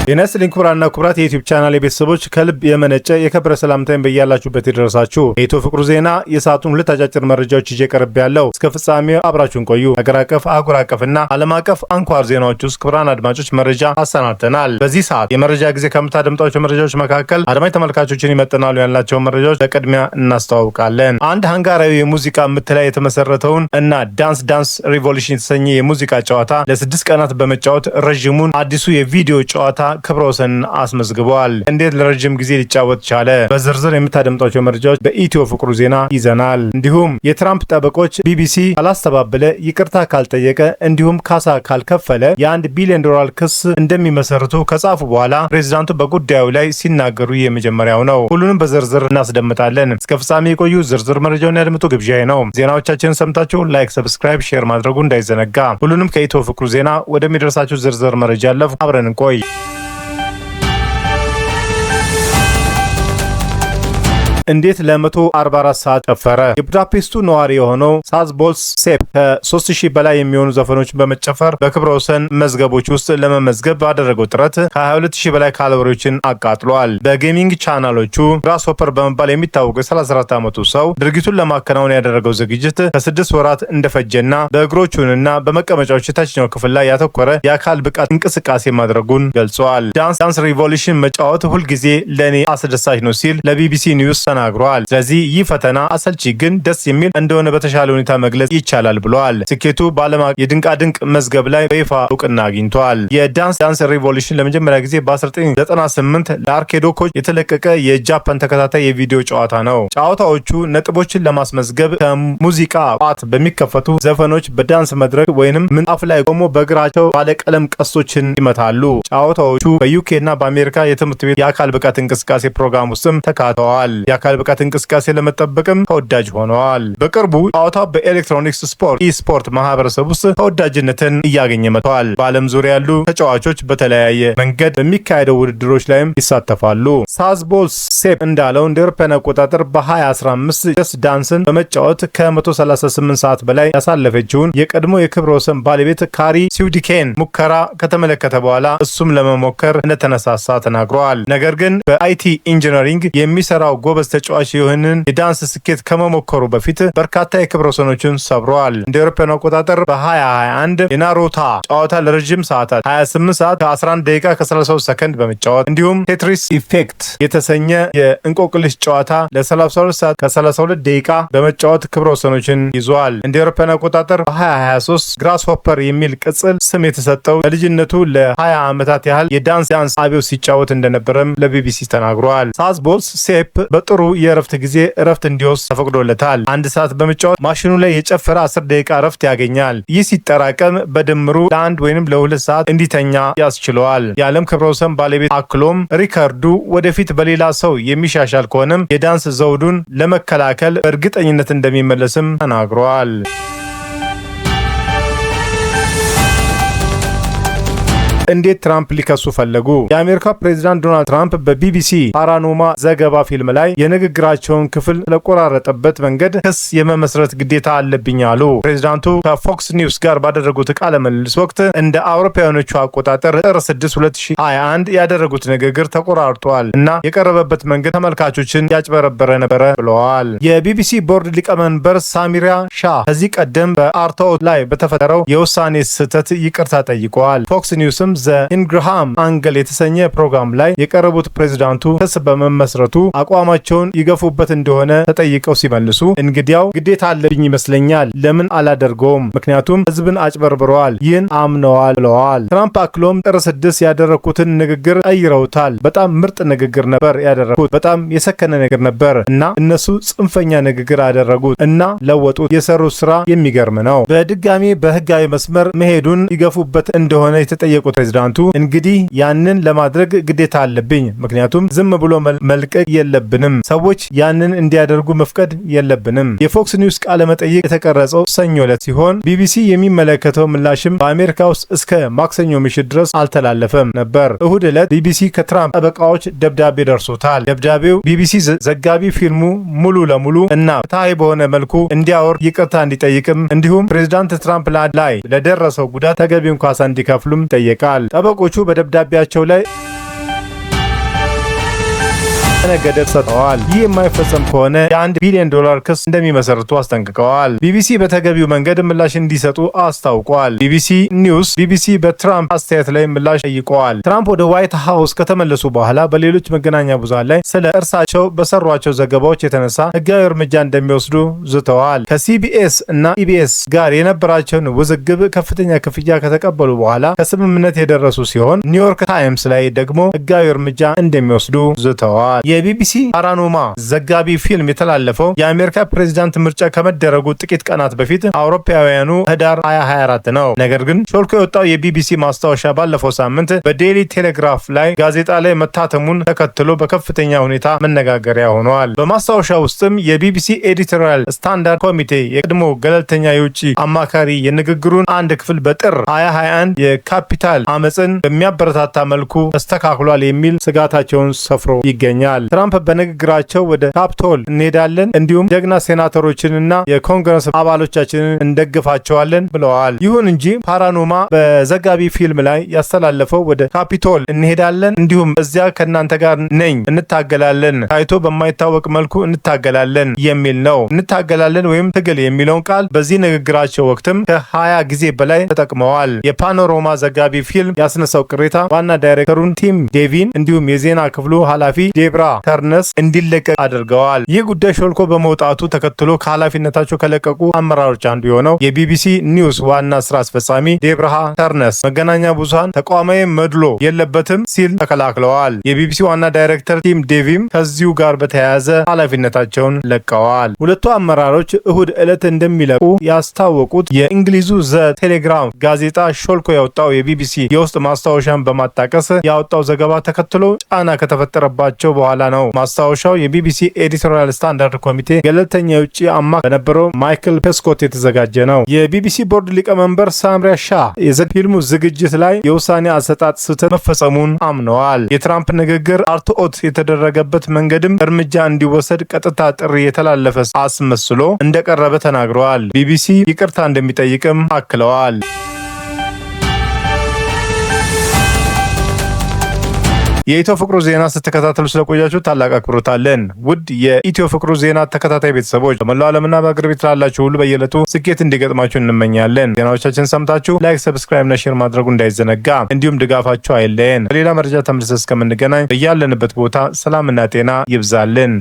የነስሊንክ ኩብራና ኩብራት የዩቲዩብ ቻናል የቤተሰቦች ከልብ የመነጨ የከበረ ሰላምታዬን በያላችሁበት ይድረሳችሁ። የኢትዮ ፍቅሩ ዜና የሰዓቱን ሁለት አጫጭር መረጃዎች ይዤ ቀርብ ያለው እስከ ፍጻሜው አብራችሁን ቆዩ። ሀገር አቀፍ፣ አህጉር አቀፍና ዓለም አቀፍ አንኳር ዜናዎች ውስጥ ክቡራን አድማጮች መረጃ አሰናድተናል። በዚህ ሰዓት የመረጃ ጊዜ ከምታደምጧቸው መረጃዎች መካከል አድማጭ ተመልካቾችን ይመጥናሉ ያላቸውን መረጃዎች በቅድሚያ እናስተዋውቃለን። አንድ ሃንጋራዊ የሙዚቃ ምት ላይ የተመሰረተውን እና ዳንስ ሪቮሉሽን የተሰኘ የሙዚቃ ጨዋታ ለ6 ቀናት በመጫወት ረዥሙን አዲሱ የቪዲዮ ጨዋታ ክብረ ወሰን አስመዝግቧል። እንዴት ለረጅም ጊዜ ሊጫወት ቻለ? በዝርዝር የምታደምጧቸው መረጃዎች በኢትዮ ፍቅሩ ዜና ይዘናል። እንዲሁም የትራምፕ ጠበቆች ቢቢሲ ካላስተባበለ፣ ይቅርታ ካልጠየቀ እንዲሁም ካሳ ካልከፈለ የ1 ቢሊዮን ዶላር ክስ እንደሚመሰርቱ ከጻፉ በኋላ ፕሬዚዳንቱ በጉዳዩ ላይ ሲናገሩ የመጀመሪያው ነው። ሁሉንም በዝርዝር እናስደምጣለን። እስከ ፍጻሜ የቆዩ ዝርዝር መረጃውን ያድምጡ ግብዣዬ ነው። ዜናዎቻችንን ሰምታችሁ ላይክ፣ ሰብስክራይብ፣ ሼር ማድረጉ እንዳይዘነጋ። ሁሉንም ከኢትዮ ፍቅሩ ዜና ወደሚደርሳችሁ ዝርዝር መረጃ ያለፉ አብረን እንቆይ። እንዴት ለ144 ሰዓት ጨፈረ? የቡዳፔስቱ ነዋሪ የሆነው ሳዝቦልስ ሴፕ ከ3000 በላይ የሚሆኑ ዘፈኖችን በመጨፈር በክብረ ወሰን መዝገቦች ውስጥ ለመመዝገብ ባደረገው ጥረት ከ22000 በላይ ካሎሪዎችን አቃጥሏል። በጌሚንግ ቻናሎቹ ግራስ ሆፐር በመባል የሚታወቀው የ34 ዓመቱ ሰው ድርጊቱን ለማከናወን ያደረገው ዝግጅት ከ6 ወራት እንደፈጀና በእግሮቹንና በመቀመጫዎች የታችኛው ክፍል ላይ ያተኮረ የአካል ብቃት እንቅስቃሴ ማድረጉን ገልጿል። ዳንስ ሪቮሉሽን መጫወት ሁልጊዜ ለእኔ አስደሳች ነው ሲል ለቢቢሲ ኒውስ ተናግሯል። ስለዚህ ይህ ፈተና አሰልቺ ግን ደስ የሚል እንደሆነ በተሻለ ሁኔታ መግለጽ ይቻላል ብለዋል። ስኬቱ በዓለም የድንቃድንቅ መዝገብ ላይ በይፋ እውቅና አግኝቷል። የዳንስ ሪቮሉሽን ለመጀመሪያ ጊዜ በ1998 ለአርኬዶኮች የተለቀቀ የጃፓን ተከታታይ የቪዲዮ ጨዋታ ነው። ጨዋታዎቹ ነጥቦችን ለማስመዝገብ ከሙዚቃ ቋት በሚከፈቱ ዘፈኖች በዳንስ መድረክ ወይንም ምንጣፍ ላይ ቆሞ በእግራቸው ባለቀለም ቀስቶችን ይመታሉ። ጨዋታዎቹ በዩኬ እና በአሜሪካ የትምህርት ቤት የአካል ብቃት እንቅስቃሴ ፕሮግራም ውስጥም ተካተዋል። የአካል ብቃት እንቅስቃሴ ለመጠበቅም ተወዳጅ ሆነዋል። በቅርቡ ጨዋታው በኤሌክትሮኒክስ ስፖርት ማህበረሰብ ውስጥ ተወዳጅነትን እያገኘ መጥቷል። በዓለም ዙሪያ ያሉ ተጫዋቾች በተለያየ መንገድ በሚካሄደው ውድድሮች ላይም ይሳተፋሉ። ሳዝቦልስ ሴፕ እንዳለው እንደ አውሮፓውያን አቆጣጠር በ2015 ጀስት ዳንስን በመጫወት ከ138 ሰዓት በላይ ያሳለፈችውን የቀድሞ የክብረ ወሰን ባለቤት ካሪ ሲውዲኬን ሙከራ ከተመለከተ በኋላ እሱም ለመሞከር እንደተነሳሳ ተናግሯል። ነገር ግን በአይቲ ኢንጂነሪንግ የሚሰራው ጎበዝ ተጫዋች የሆነን የዳንስ ስኬት ከመሞከሩ በፊት በርካታ የክብረ ወሰኖችን ሰብሯል። እንደ አውሮፓውያን አቆጣጠር በ2021 የናሩቶ ጨዋታ ለረጅም ሰዓታት 28 ሰዓት ከ11 ደቂቃ ከ33 ሰከንድ በመጫወት እንዲሁም ቴትሪስ ኢፌክት የተሰኘ የእንቆቅልሽ ጨዋታ ለ32 ሰዓት ከ32 ደቂቃ በመጫወት ክብረ ወሰኖችን ይዟል። እንደ አውሮፓውያን አቆጣጠር በ2023 ግራስ ሆፐር የሚል ቅጽል ስም የተሰጠው በልጅነቱ ለ20 ዓመታት ያህል የዳንስ አብዮት ሲጫወት እንደነበረም ለቢቢሲ ተናግሯል። ሳዝቦልስ ሴፕ በጥሩ የእረፍት ጊዜ እረፍት እንዲወስድ ተፈቅዶለታል። 1 ሰዓት በመጫወት ማሽኑ ላይ የጨፈረ 10 ደቂቃ እረፍት ያገኛል። ይህ ሲጠራቀም በድምሩ ለ1 ወይም ለ2 ሰዓት እንዲተኛ ያስችለዋል። የዓለም ክብረ ወሰን ባለቤት አክሎም ሪከርዱ ወደፊት በሌላ ሰው የሚሻሻል ከሆነም የዳንስ ዘውዱን ለመከላከል በእርግጠኝነት እንደሚመለስም ተናግሯል። እንዴት ትራምፕ ሊከሱ ፈለጉ? የአሜሪካ ፕሬዚዳንት ዶናልድ ትራምፕ በቢቢሲ ፓራኖማ ዘገባ ፊልም ላይ የንግግራቸውን ክፍል ስለቆራረጠበት መንገድ ክስ የመመስረት ግዴታ አለብኝ አሉ። ፕሬዚዳንቱ ከፎክስ ኒውስ ጋር ባደረጉት ቃለ ምልልስ ወቅት እንደ አውሮፓውያኖቹ አቆጣጠር ጥር 6 2021 ያደረጉት ንግግር ተቆራርጧል እና የቀረበበት መንገድ ተመልካቾችን ያጭበረበረ ነበረ ብለዋል። የቢቢሲ ቦርድ ሊቀመንበር ሳሚራ ሻህ ከዚህ ቀደም በአርቶት ላይ በተፈጠረው የውሳኔ ስህተት ይቅርታ ጠይቀዋል። ፎክስ ኒውስም ዘ ኢንግርሃም አንግል የተሰኘ ፕሮግራም ላይ የቀረቡት ፕሬዚዳንቱ ክስ በመመስረቱ አቋማቸውን ይገፉበት እንደሆነ ተጠይቀው ሲመልሱ እንግዲያው ግዴታ አለብኝ ይመስለኛል፣ ለምን አላደርገውም? ምክንያቱም ሕዝብን አጭበርብረዋል፣ ይህን አምነዋል ብለዋል። ትራምፕ አክሎም ጥር 6 ያደረኩትን ንግግር ቀይረውታል። በጣም ምርጥ ንግግር ነበር ያደረኩት፣ በጣም የሰከነ ነገር ነበር እና እነሱ ጽንፈኛ ንግግር አደረጉት እና ለወጡት። የሰሩት ስራ የሚገርም ነው። በድጋሚ በህጋዊ መስመር መሄዱን ይገፉበት እንደሆነ የተጠየቁት ፕሬዚዳንቱ እንግዲህ ያንን ለማድረግ ግዴታ አለብኝ፣ ምክንያቱም ዝም ብሎ መልቀቅ የለብንም፣ ሰዎች ያንን እንዲያደርጉ መፍቀድ የለብንም። የፎክስ ኒውስ ቃለ መጠይቅ የተቀረጸው ሰኞ ዕለት ሲሆን ቢቢሲ የሚመለከተው ምላሽም በአሜሪካ ውስጥ እስከ ማክሰኞ ምሽት ድረስ አልተላለፈም ነበር። እሁድ ዕለት ቢቢሲ ከትራምፕ ጠበቃዎች ደብዳቤ ደርሶታል። ደብዳቤው ቢቢሲ ዘጋቢ ፊልሙ ሙሉ ለሙሉ እና ፍትሃዊ በሆነ መልኩ እንዲያወርድ ይቅርታ እንዲጠይቅም እንዲሁም ፕሬዚዳንት ትራምፕ ላይ ለደረሰው ጉዳት ተገቢውን ካሳ እንዲከፍሉም ጠየቃል። ይገኛል። ጠበቆቹ በደብዳቤያቸው ላይ ገደብ ሰጥተዋል። ይህ የማይፈጸም ከሆነ የ$1 ቢሊዮን ክስ እንደሚመሰርቱ አስጠንቅቀዋል። ቢቢሲ በተገቢው መንገድ ምላሽ እንዲሰጡ አስታውቋል። ቢቢሲ ኒውስ ቢቢሲ በትራምፕ አስተያየት ላይ ምላሽ ጠይቀዋል። ትራምፕ ወደ ዋይት ሃውስ ከተመለሱ በኋላ በሌሎች መገናኛ ብዙሃን ላይ ስለ እርሳቸው በሰሯቸው ዘገባዎች የተነሳ ሕጋዊ እርምጃ እንደሚወስዱ ዝተዋል። ከሲቢኤስ እና ኢቢኤስ ጋር የነበራቸውን ውዝግብ ከፍተኛ ክፍያ ከተቀበሉ በኋላ ከስምምነት የደረሱ ሲሆን ኒውዮርክ ታይምስ ላይ ደግሞ ሕጋዊ እርምጃ እንደሚወስዱ ዝተዋል። የቢቢሲ ፓራኖማ ዘጋቢ ፊልም የተላለፈው የአሜሪካ ፕሬዝዳንት ምርጫ ከመደረጉ ጥቂት ቀናት በፊት አውሮፓውያኑ ህዳር 2024 ነው። ነገር ግን ሾልኮ የወጣው የቢቢሲ ማስታወሻ ባለፈው ሳምንት በዴይሊ ቴሌግራፍ ላይ ጋዜጣ ላይ መታተሙን ተከትሎ በከፍተኛ ሁኔታ መነጋገሪያ ሆኗል። በማስታወሻ ውስጥም የቢቢሲ ኤዲቶሪያል ስታንዳርድ ኮሚቴ የቀድሞ ገለልተኛ የውጭ አማካሪ የንግግሩን አንድ ክፍል በጥር 2021 የካፒታል አመፅን በሚያበረታታ መልኩ ተስተካክሏል የሚል ስጋታቸውን ሰፍሮ ይገኛል። ትራምፕ በንግግራቸው ወደ ካፕቶል እንሄዳለን እንዲሁም ጀግና ሴናተሮችንና የኮንግረስ አባሎቻችንን እንደግፋቸዋለን ብለዋል። ይሁን እንጂ ፓራኖማ በዘጋቢ ፊልም ላይ ያስተላለፈው ወደ ካፒቶል እንሄዳለን እንዲሁም እዚያ ከእናንተ ጋር ነኝ፣ እንታገላለን፣ ታይቶ በማይታወቅ መልኩ እንታገላለን የሚል ነው። እንታገላለን ወይም ትግል የሚለውን ቃል በዚህ ንግግራቸው ወቅትም ከ20 ጊዜ በላይ ተጠቅመዋል። የፓኖራማ ዘጋቢ ፊልም ያስነሳው ቅሬታ ዋና ዳይሬክተሩን ቲም ዴቪን እንዲሁም የዜና ክፍሉ ኃላፊ ዴብራ ተርነስ እንዲለቀቅ አድርገዋል። ይህ ጉዳይ ሾልኮ በመውጣቱ ተከትሎ ከኃላፊነታቸው ከለቀቁ አመራሮች አንዱ የሆነው የቢቢሲ ኒውስ ዋና ስራ አስፈጻሚ ዴብራ ተርነስ መገናኛ ብዙሃን ተቋማዊ መድሎ የለበትም ሲል ተከላክለዋል። የቢቢሲ ዋና ዳይሬክተር ቲም ዴቪም ከዚሁ ጋር በተያያዘ ኃላፊነታቸውን ለቀዋል። ሁለቱ አመራሮች እሁድ ዕለት እንደሚለቁ ያስታወቁት የእንግሊዙ ዘ ቴሌግራፍ ጋዜጣ ሾልኮ ያወጣው የቢቢሲ የውስጥ ማስታወሻን በማጣቀስ ያወጣው ዘገባ ተከትሎ ጫና ከተፈጠረባቸው በኋላ ነው። ማስታወሻው የቢቢሲ ኤዲቶሪያል ስታንዳርድ ኮሚቴ ገለልተኛ የውጭ አማካሪ በነበረው ማይክል ፔስኮት የተዘጋጀ ነው። የቢቢሲ ቦርድ ሊቀመንበር ሳምሪያ ሻህ የፊልሙ ዝግጅት ላይ የውሳኔ አሰጣጥ ስህተት መፈጸሙን አምነዋል። የትራምፕ ንግግር አርትዖት የተደረገበት መንገድም እርምጃ እንዲወሰድ ቀጥታ ጥሪ የተላለፈ አስመስሎ እንደቀረበ ተናግረዋል። ቢቢሲ ይቅርታ እንደሚጠይቅም አክለዋል። የኢትዮ ፍቅሩ ዜና ስትከታተሉ ስለቆያችሁ ታላቅ አክብሮት አለን። ውድ የኢትዮ ፍቅሩ ዜና ተከታታይ ቤተሰቦች በመላው ዓለምና በአገር ቤት ላላችሁ ሁሉ በየዕለቱ ስኬት እንዲገጥማችሁ እንመኛለን። ዜናዎቻችን ሰምታችሁ ላይክ፣ ሰብስክራይብ እና ሼር ማድረጉ እንዳይዘነጋ፣ እንዲሁም ድጋፋችሁ አይለየን። በሌላ መረጃ ተመልሰን እስከምንገናኝ በያለንበት ቦታ ሰላምና ጤና ይብዛልን።